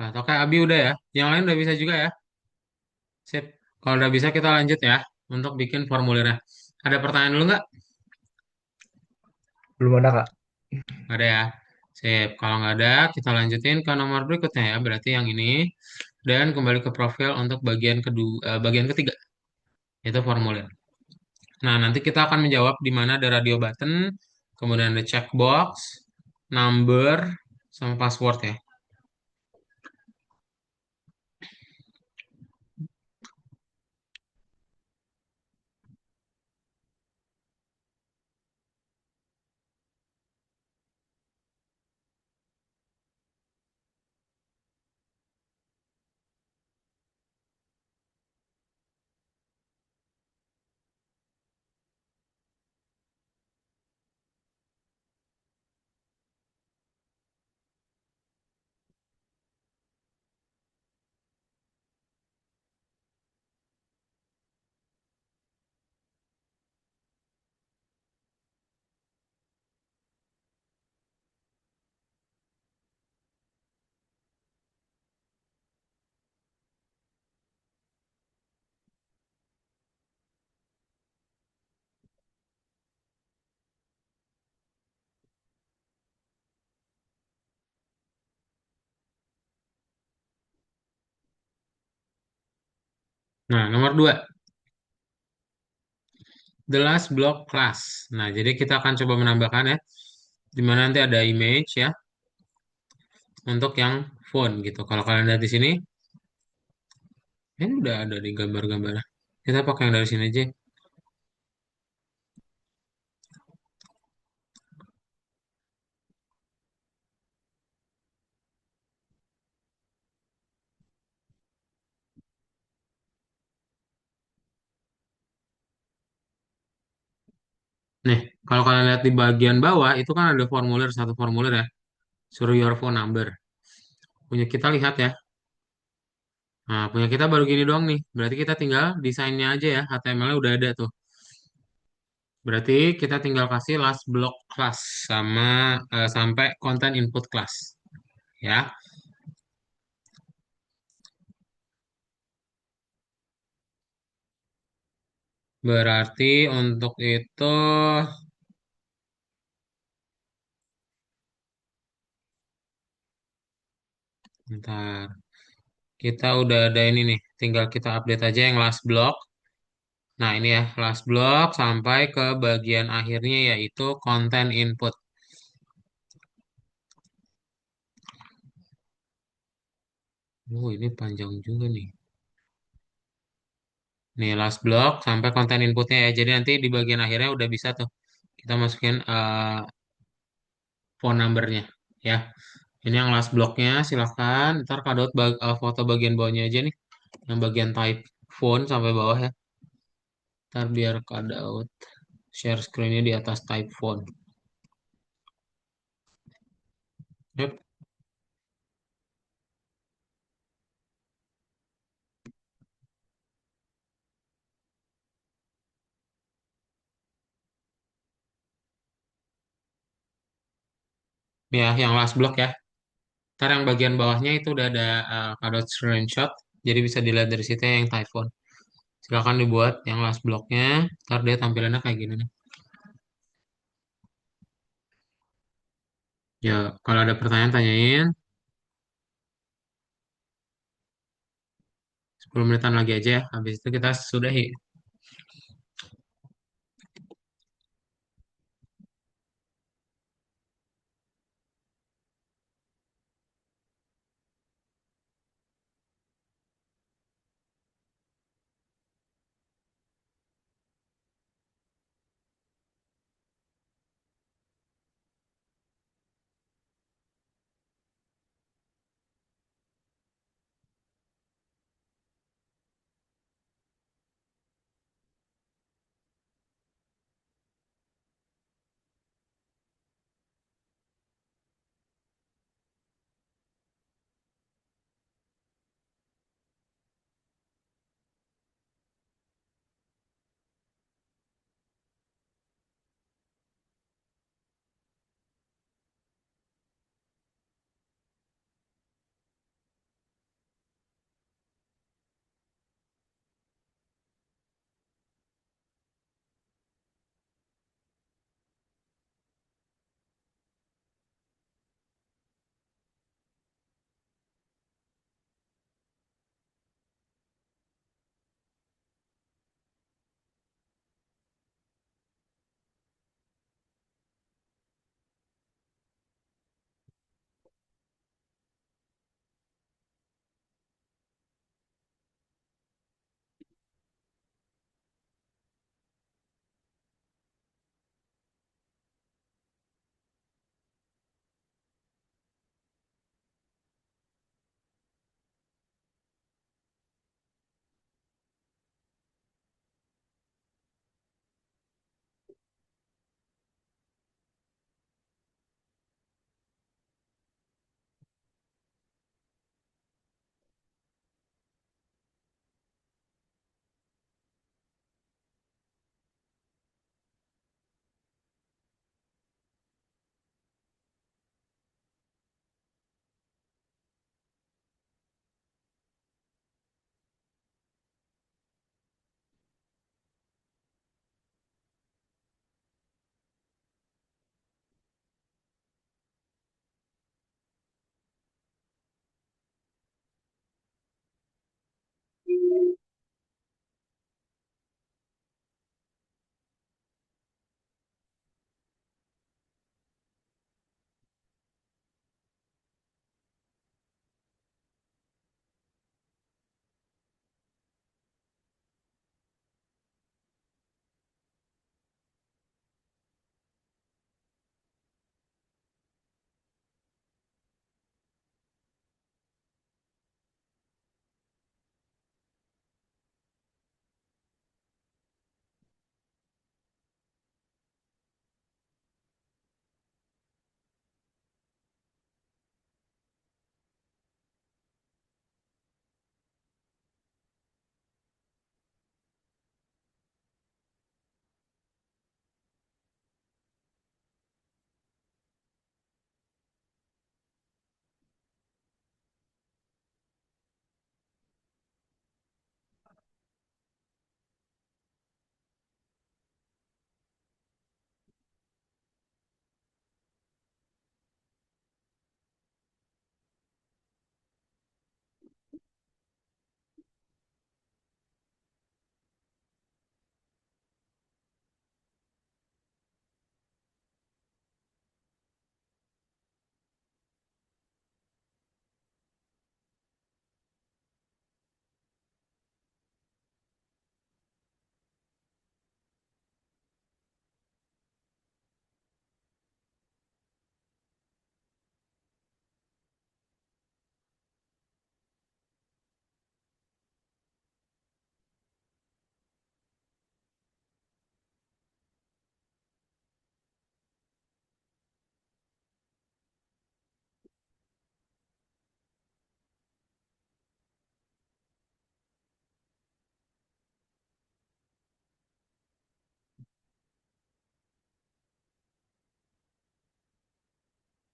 Nah, oke, Abi udah ya. Yang lain udah bisa juga ya. Sip. Kalau udah bisa kita lanjut ya untuk bikin formulirnya. Ada pertanyaan dulu nggak? Belum ada, Kak. Nggak ada ya. Sip. Kalau nggak ada, kita lanjutin ke nomor berikutnya ya. Berarti yang ini. Dan kembali ke profil untuk bagian kedua, bagian ketiga. Itu formulir. Nah, nanti kita akan menjawab di mana ada radio button, kemudian ada checkbox, number, sama password ya. Nah, nomor dua, the last block class. Nah, jadi kita akan coba menambahkan ya, di mana nanti ada image ya, untuk yang phone gitu. Kalau kalian lihat di sini, ini udah ada di gambar-gambar. Kita pakai yang dari sini aja. Nih, kalau kalian lihat di bagian bawah, itu kan ada formulir, satu formulir ya, suruh your phone number. Punya kita lihat ya. Nah, punya kita baru gini doang nih. Berarti kita tinggal desainnya aja ya. HTML-nya udah ada tuh. Berarti kita tinggal kasih last block class sama sampai content input class. Ya. Berarti untuk itu, bentar. Kita udah ada ini nih. Tinggal kita update aja yang last block. Nah, ini ya, last block sampai ke bagian akhirnya yaitu content input. Oh, ini panjang juga nih. Nih, last block sampai konten inputnya ya. Jadi nanti di bagian akhirnya udah bisa tuh. Kita masukin phone numbernya ya. Ini yang last blocknya silahkan. Ntar kadot foto bagian bawahnya aja nih. Yang bagian type phone sampai bawah ya. Ntar biar kadot share screen-nya di atas type phone. Yep. Ya, yang last block ya. Ntar yang bagian bawahnya itu udah ada kadot screenshot. Jadi bisa dilihat dari situ ya yang type phone. Silahkan dibuat yang last blocknya. Ntar dia tampilannya kayak gini nih. Ya, kalau ada pertanyaan tanyain. 10 menitan lagi aja ya. Habis itu kita sudahi.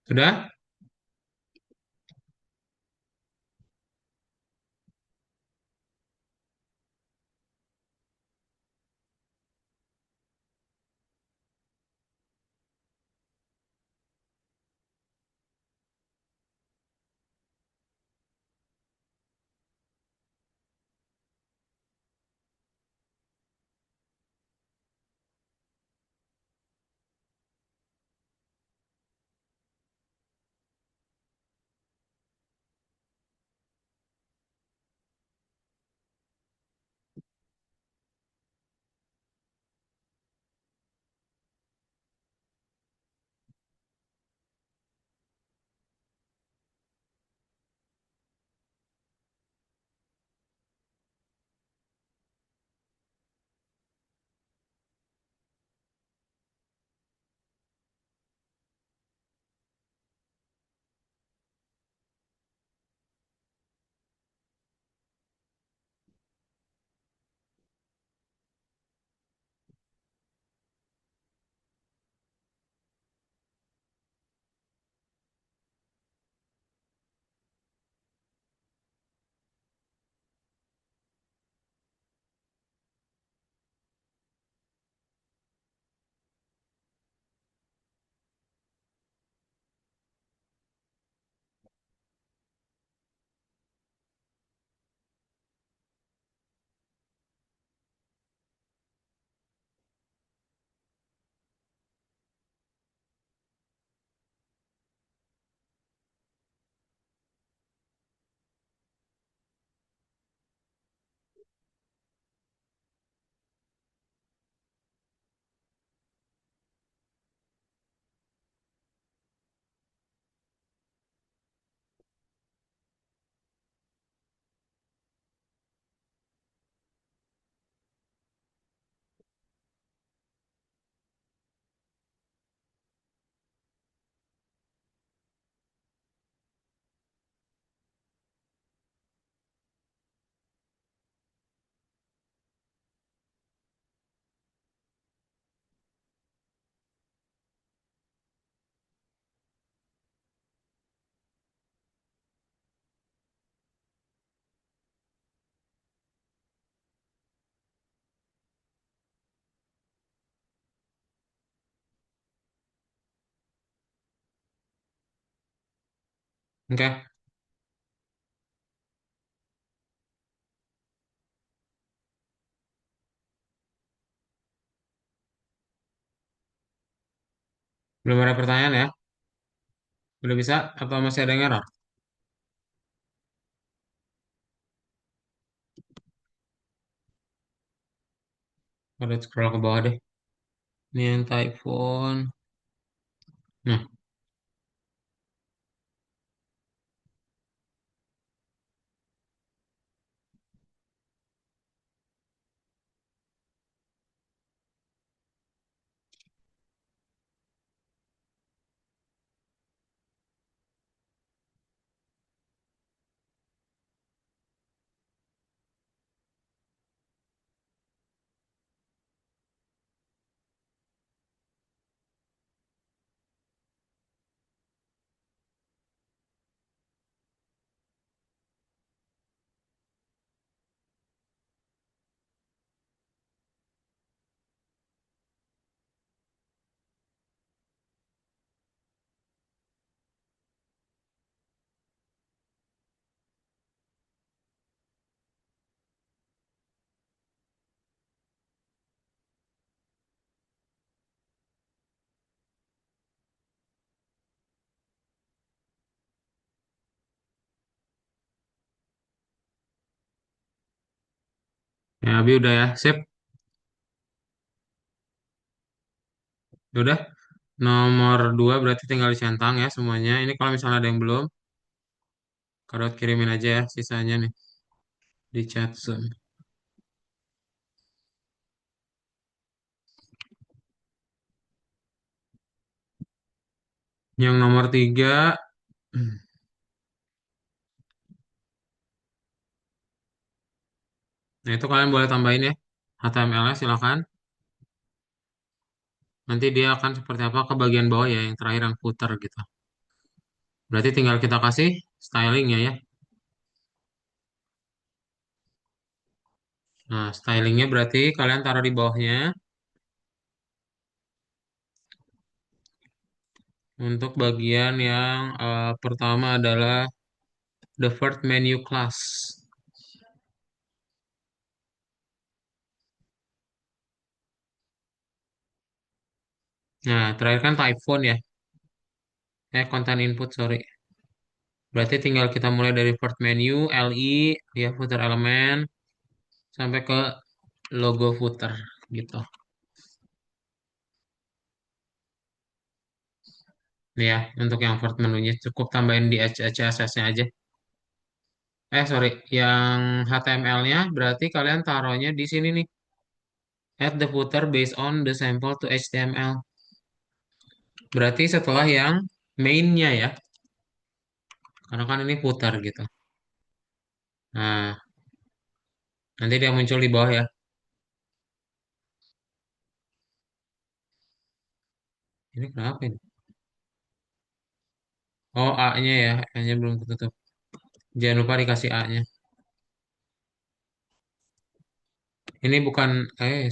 Sudah? Oke. Belum ada pertanyaan ya? Udah bisa? Atau masih ada yang error? Udah scroll ke bawah deh. Ini yang typhon. Nah, ya Abi udah ya. Sip. Udah. Nomor 2 berarti tinggal dicentang ya semuanya. Ini kalau misalnya ada yang belum, Karot kirimin aja ya sisanya nih di chat Zoom. Yang nomor 3, nah itu kalian boleh tambahin ya. HTML-nya silakan. Nanti dia akan seperti apa ke bagian bawah ya, yang terakhir yang footer gitu. Berarti tinggal kita kasih stylingnya ya. Nah, stylingnya berarti kalian taruh di bawahnya. Untuk bagian yang pertama adalah the first menu class. Nah, terakhir kan type font ya. Content input, sorry. Berarti tinggal kita mulai dari first menu, LI, ya footer element, sampai ke logo footer gitu. Nih ya, untuk yang first menunya cukup tambahin di CSS-nya aja. Sorry, yang HTML-nya berarti kalian taruhnya di sini nih. Add the footer based on the sample to HTML. Berarti setelah yang main-nya ya. Karena kan ini footer gitu. Nah, nanti dia muncul di bawah ya. Ini kenapa ini? Oh, A-nya ya. A-nya belum ketutup. Jangan lupa dikasih A-nya. Ini bukan,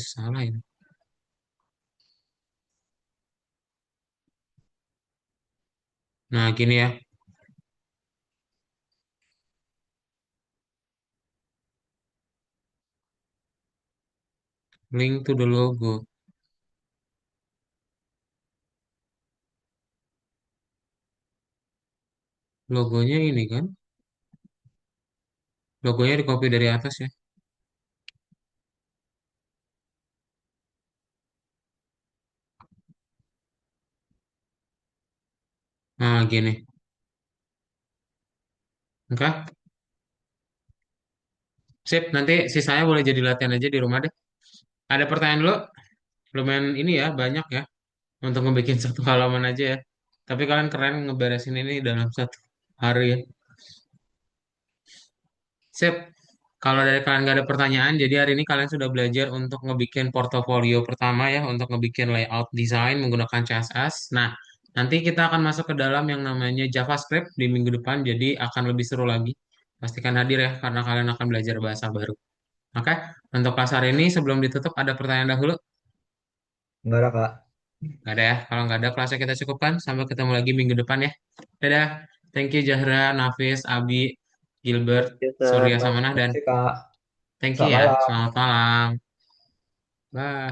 salah ini. Nah, gini ya. Link to the logo. Logonya ini kan. Logonya di copy dari atas ya. Nah, gini. Oke. Sip, nanti sisanya boleh jadi latihan aja di rumah deh. Ada pertanyaan dulu? Lumayan ini ya, banyak ya. Untuk ngebikin satu halaman aja ya. Tapi kalian keren ngeberesin ini dalam satu hari ya. Sip. Kalau dari kalian nggak ada pertanyaan, jadi hari ini kalian sudah belajar untuk ngebikin portofolio pertama ya, untuk ngebikin layout design menggunakan CSS. Nah, nanti kita akan masuk ke dalam yang namanya JavaScript di minggu depan, jadi akan lebih seru lagi. Pastikan hadir ya, karena kalian akan belajar bahasa baru. Oke, untuk kelas hari ini sebelum ditutup ada pertanyaan dahulu? Enggak ada, Kak. Nggak ada ya? Kalau nggak ada kelasnya kita cukupkan. Sampai ketemu lagi minggu depan ya. Dadah. Thank you Zahra, Nafis, Abi, Gilbert, Yes, Surya sir. Samanah, dan Makasih, Kak. thank you Selamat ya. malam. Selamat malam. Bye.